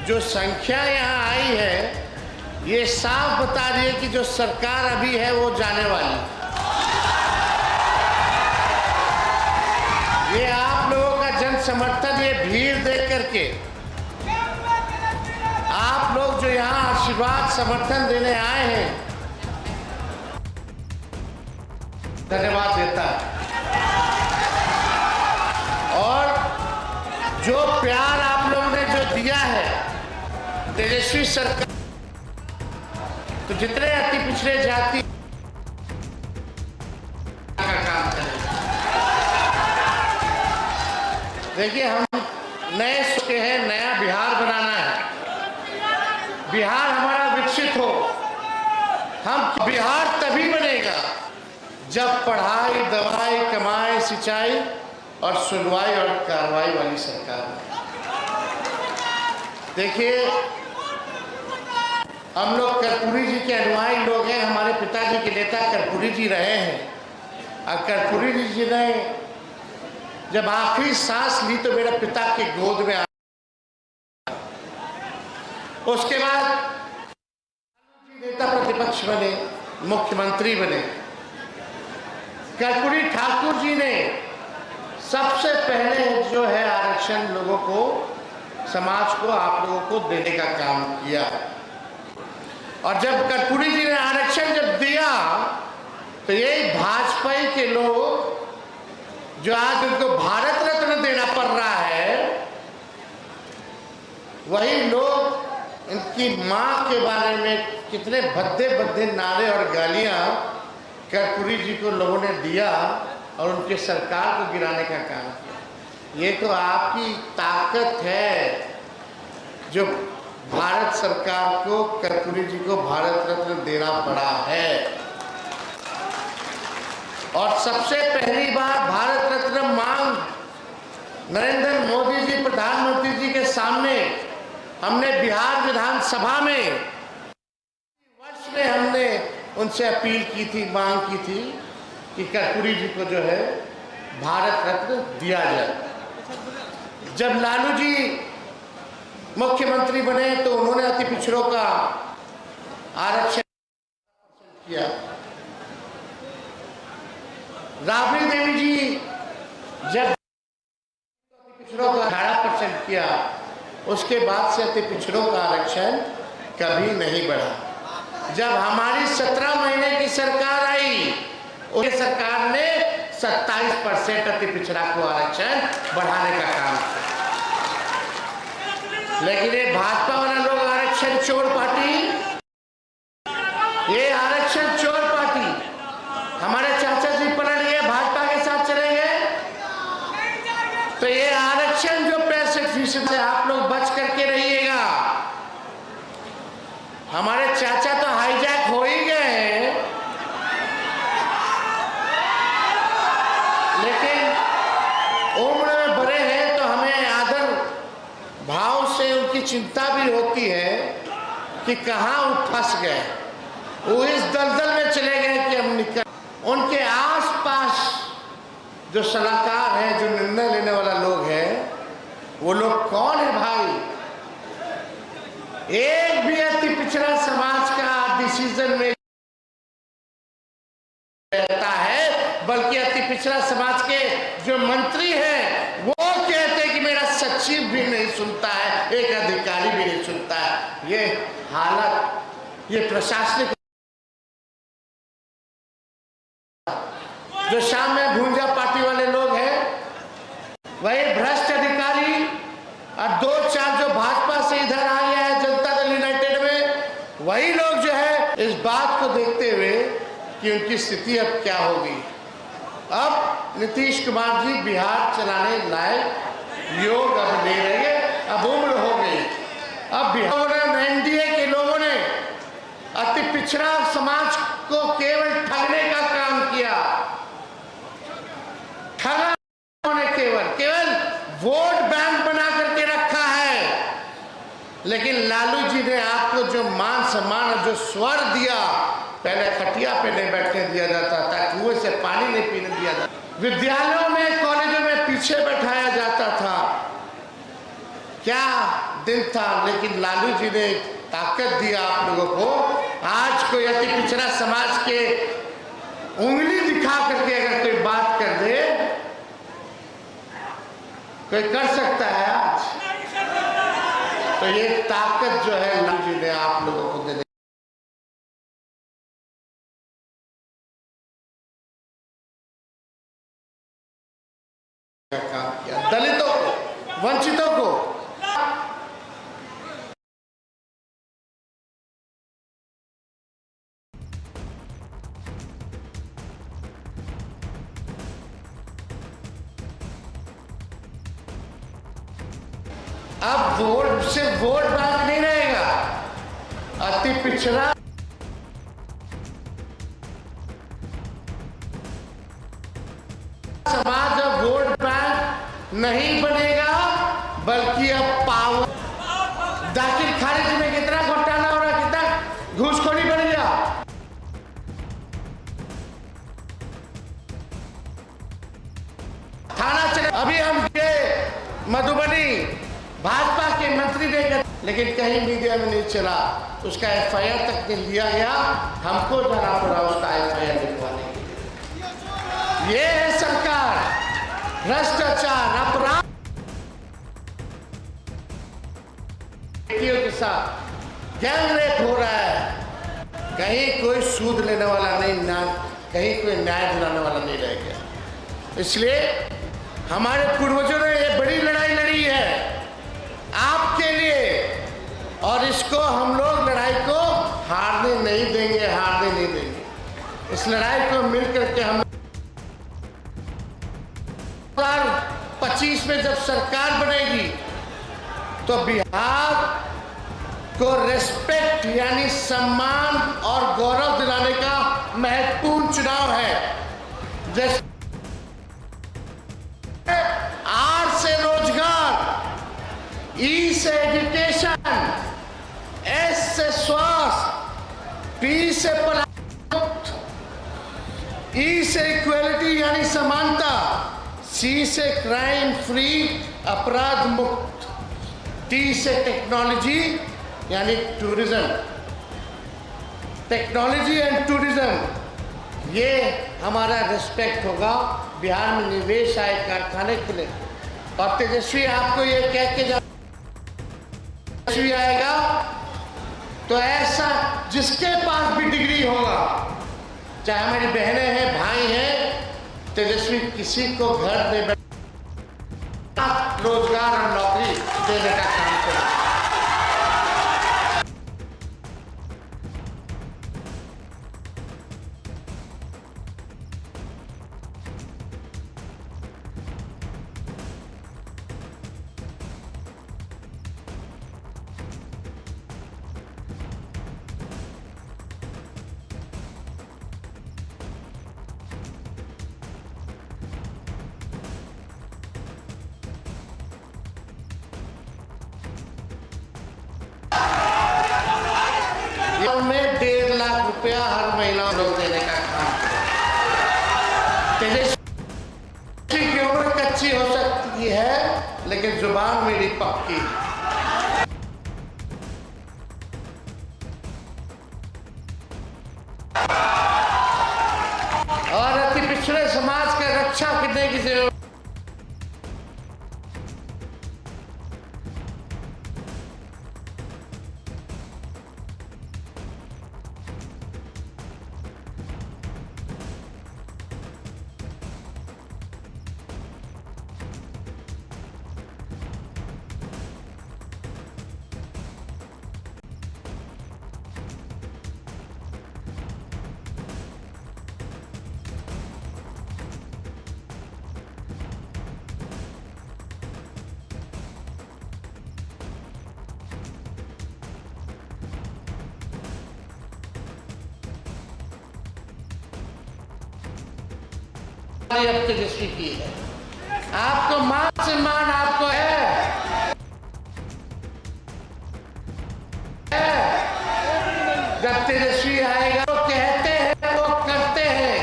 जो संख्या यहाँ आई है ये साफ बता रही है कि जो सरकार अभी है वो जाने वाली। ये आप लोगों का जन समर्थन, ये भीड़ देख करके आप लोग जो यहाँ आशीर्वाद समर्थन देने आए हैं, धन्यवाद देता है। और जो प्यार आप लोगों ने जो दिया है तेजस्वी सरकार, तो जितने अति पिछड़े जाति का काम करें। देखिए, हम नए सोचे हैं, नया बिहार बनाना है, बिहार हमारा विकसित हो। हम बिहार तभी बनेगा जब पढ़ाई, दवाई, कमाई, सिंचाई और सुनवाई और कार्रवाई वाली सरकार है। देखिए, हम लोग कर्पूरी जी के अनुयायी लोग हैं। हमारे पिताजी के नेता कर्पूरी जी रहे हैं और कर्पूरी जी ने जब आखिरी सांस ली तो मेरे पिता के गोद में आ। उसके बाद नेता प्रतिपक्ष बने, मुख्यमंत्री बने। कर्पूरी ठाकुर जी ने सबसे पहले जो है आरक्षण लोगों को, समाज को, आप लोगों को देने का काम किया। और जब कर्पूरी जी ने आरक्षण जब दिया तो यही भाजपा के लोग जो आज उनको भारत रत्न देना पड़ रहा है, वही लोग इनकी मां के बारे में कितने भद्दे भद्दे नारे और गालियां कर्पूरी जी को लोगों ने दिया और उनके सरकार को गिराने का काम किया। ये तो आपकी ताकत है जो भारत सरकार को, कर्पूरी जी को भारत रत्न देना पड़ा है। और सबसे पहली बार भारत रत्न मांग नरेंद्र मोदी जी, प्रधानमंत्री जी के सामने हमने बिहार विधानसभा में वर्ष में हमने उनसे अपील की थी, मांग की थी कि कर्पूरी जी को जो है भारत रत्न दिया जाए। जब लालू जी मुख्यमंत्री बने तो उन्होंने अति पिछड़ों का आरक्षण किया। राबड़ी देवी जी जब अति पिछड़ों का 18% किया, उसके बाद से अति पिछड़ों का आरक्षण कभी नहीं बढ़ा। जब हमारी 17 महीने की सरकार आई, उस सरकार ने 27% अति पिछड़ा को आरक्षण बढ़ाने का काम किया। लेकिन ये भाजपा वाला लोग आरक्षण चोर पार्टी, ये आरक्षण चोर पार्टी, हमारे चाचा जी पलट गए, भाजपा के साथ चले गए, तो ये आरक्षण जो 65% से आप लोग बच करके रहिएगा। हमारे चाचा तो हाईजैक हो ही गए हैं, लेकिन उम्र में बड़े हैं तो हमें आदर भाव से उनकी चिंता भी होती है कि कहाँ वो फंस गए, वो इस दलदल में चले गए कि हम निकल। उनके आसपास जो सलाहकार हैं, जो निर्णय लेने वाला लोग हैं, वो लोग कौन है भाई? एक भी अति पिछड़ा समाज का डिसीजन में रहता है, बल्कि अति पिछड़ा समाज के जो मंत्री हैं वो कहते हैं कि मेरा सचिव भी नहीं सुनता है, एक अधिकारी भी नहीं सुनता है। ये हालत, ये प्रशासनिक जो शाम में भूंजा पार्टी वाले लोग हैं, वही भ्रष्ट अधिकारी और 2-4 जो भाजपा से इधर आ गया है जनता दल यूनाइटेड में, वही लोग जो है इस बात को देखते हुए कि उनकी स्थिति अब क्या होगी। अब नीतीश कुमार जी बिहार चलाने लायक योग अब नहीं रहे, अब उम्र हो गई। अब बिहार एनडीए के लोगों ने अति पिछड़ा समाज को केवल ठगने का काम किया। ठगा ने केवल वोट बैंक बना करके रखा है। लेकिन लालू जी ने आपको जो मान सम्मान और जो स्वर दिया, पहले खटिया पे नहीं बैठने दिया जाता था, कुएं से पानी नहीं पीने दिया जाता, विद्यालयों में, कॉलेजों में पीछे बैठाया जाता था। क्या दिन था, लेकिन लालू जी ने ताकत दिया आप लोगों को। आज कोई अति पिछड़ा समाज के उंगली दिखा करके अगर कोई बात कर दे, कोई कर सकता है आज? तो ये ताकत जो है लालू जी ने आप लोगों को दे काम किया, दलितों को, वंचितों को। अब वोट से वोट बैंक नहीं रहेगा। अति पिछड़ा समाज अब वोट बैंक नहीं बनेगा, बल्कि अब पावर। दाखिल खारिज में कितना घोटाला हो रहा है, कितना घूसखोरी बढ़ गया। थाना चले, अभी हम गए मधुबनी, भाजपा के मंत्री ने, लेकिन कहीं मीडिया में नहीं चला, उसका एफआईआर तक नहीं लिया गया। हमको जाना पड़ा उसका एफआईआर लिखवाने के लिए। ये है सरकार, भ्रष्टाचार, अपराध के साथ गैंग रेप हो रहा है। कहीं कोई सूद लेने वाला नहीं, ना कहीं कोई न्याय दिलाने वाला नहीं रह गया। इसलिए हमारे पूर्वजों ने ये बड़ी लड़ाई लड़ी है आपके लिए, और इसको हम लोग लड़ाई को हारने नहीं देंगे, हारने नहीं देंगे। इस लड़ाई को मिलकर के हम 2025 में जब सरकार बनेगी तो बिहार को रेस्पेक्ट यानी सम्मान और गौरव दिलाने का महत्वपूर्ण चुनाव है। जैसे आर से रोजगार, ई से एजुकेशन, एस से स्वास्थ्य, पी से पलायन, ई से इक्वलिटी यानी समानता, सी से क्राइम फ्री अपराध मुक्त, टी से टेक्नोलॉजी यानी टूरिज्म, टेक्नोलॉजी एंड टूरिज्म। ये हमारा रिस्पेक्ट होगा। बिहार में निवेश आए कारखाने खुले, और तेजस्वी आपको ये कह के तेजस्वी आएगा तो ऐसा जिसके पास भी डिग्री होगा, चाहे हमारी बहनें हैं, भाई हैं, तेजस्वी किसी को घर में रोजगार और नौकरी देने का काम करेगा। में 1.5 लाख रुपया हर महीना लोग देने का काम करें। तेजस्वी की उम्र कच्ची हो सकती है, लेकिन जुबान मेरी पक्की। और अति पिछड़े समाज का रक्षा करने की जरूरत। अब तेजस्वी की है, आपको मान सम्मान आपको है। जब तेजस्वी आएगा वो कहते हैं, वो करते हैं।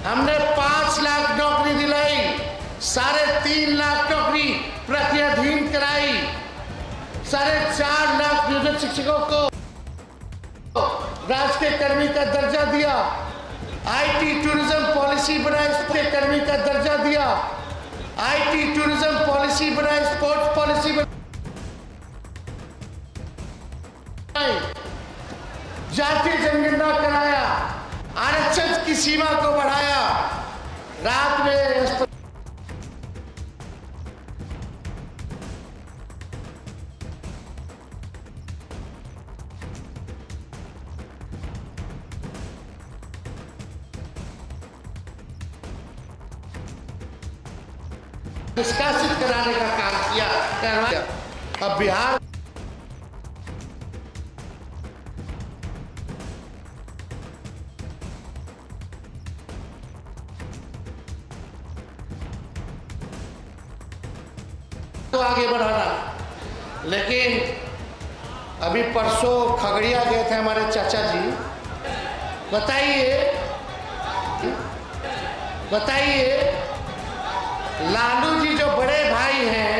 हमने 5 लाख नौकरी दिलाई, 3.5 लाख नौकरी प्रक्रियाधीन कराई, 4 लाख नियोजित शिक्षकों को राष्ट्रीय कर्मी का दर्जा दिया, आईटी टूरिज्म पॉलिसी बनाई, राष्ट्रीय कर्मी का दर्जा दिया, आईटी टूरिज्म पॉलिसी बनाई, स्पोर्ट्स पॉलिसी बनाई, जातीय जनगणना कराया, आरक्षण की सीमा को बढ़ाया, रात में निष्कासित कराने का काम किया। अब बिहार तो आगे बढ़ाना, लेकिन अभी परसों खगड़िया गए थे हमारे चाचा जी। बताइए लालू जी जो बड़े भाई हैं,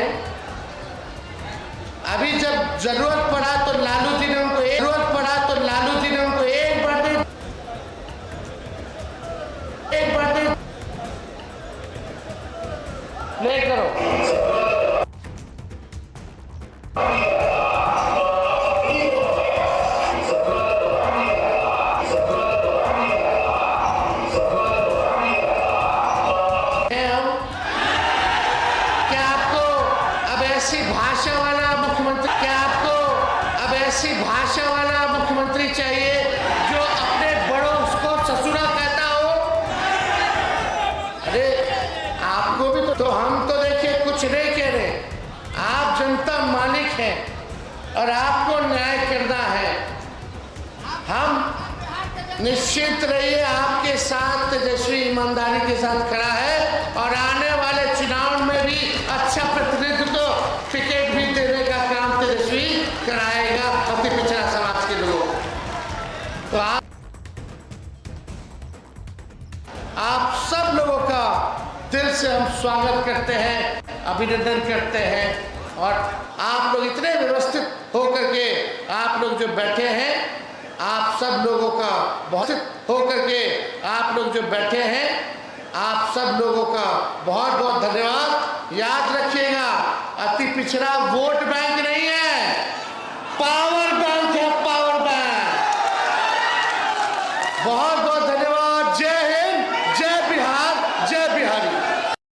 अभी जब जरूरत पड़ा तो लालू जी ने उनको एक बर्थडे ले करो। ऐसी भाषा वाला मुख्यमंत्री चाहिए जो अपने बड़ों को ससुरा कहता हो। अरे आपको भी तो हम तो देखिए कुछ नहीं कह रहे, आप जनता मालिक हैं और आपको न्याय करना है। हम निश्चित रहिए आपके साथ तेजस्वी ईमानदारी के साथ खड़ा है और आने वाले चुनाव में भी अच्छा प्रतिनिधित्व टिकट भी देने का काम तेजस्वी कराएगा अति पिछड़ा समाज के लोगों। तो आप सब लोगों का दिल से हम स्वागत करते हैं, अभिनंदन करते हैं। और आप लोग इतने व्यवस्थित होकर के आप लोग जो बैठे हैं, आप सब लोगों का बहुत होकर के आप लोग जो बैठे हैं, आप सब लोगों का बहुत बहुत धन्यवाद। याद रखिएगा, अति पिछड़ा वोट बैंक नहीं